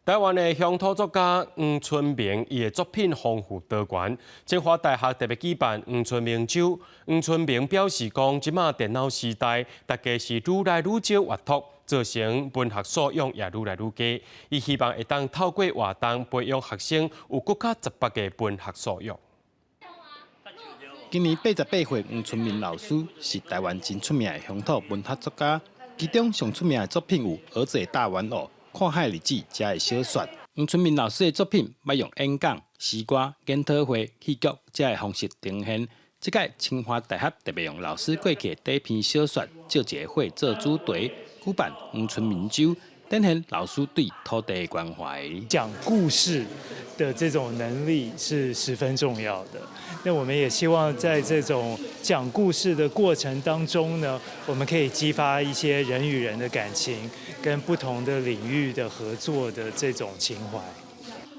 台湾的乡土作家黄春明，伊的作品丰富多元。清华大学特别举办黄春明周。黄春明表示讲，即马电脑时代，大家是愈来愈少阅读，造成文学素养也愈来愈低。伊希望会当透过活动培养学生有更加十八个文学素养。今年88岁，黄春明老师是台湾真出名的乡土文学作家，其中上出名的作品有《儿子的大玩偶》。看海日子，才会小说。黄春明老师的作品要用演讲、诗歌、研讨会、戏剧这的方式呈现。这届清华大学特别用老师过去第一篇小说借一个会做主题，举办黄春明周，展现老师对土地的关怀。讲故事的这种能力是十分重要的。那我们也希望在这种讲故事的过程当中呢，我们可以激发一些人与人的感情，跟不同的领域的合作的这种情怀。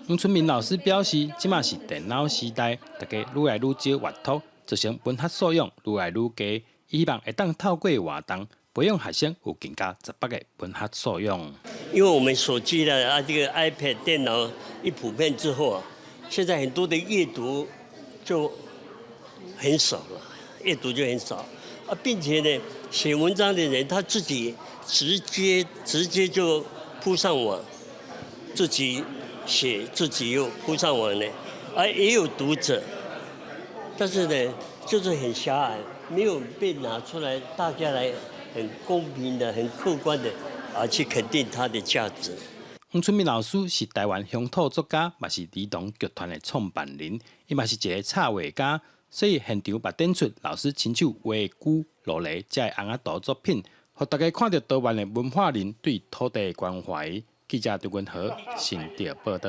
黄春明老师表示，即马是电脑时代，大家愈来愈少阅读，造成文学素养愈来愈低。希望会当透过活动，培养学生有更加十八个文学素养。因为我们手机的这个 iPad 电脑一普遍之后啊，现在很多的阅读就很少了，阅读就很少啊，并且呢，写文章的人他自己直接就铺上网，自己写自己又铺上网呢，也有读者，但是呢，就是很狭隘，没有被拿出来，大家来很公平的、很客观的去肯定它的价值。黄春明老师是台湾乡土作家，也是儿童剧团的创办人，伊嘛是一个插画家，所以现场捌展出老师亲手画句、落雷这红仔图作品，让大家看到台湾的文化人对土地的关怀。记者刘文和新竹报道。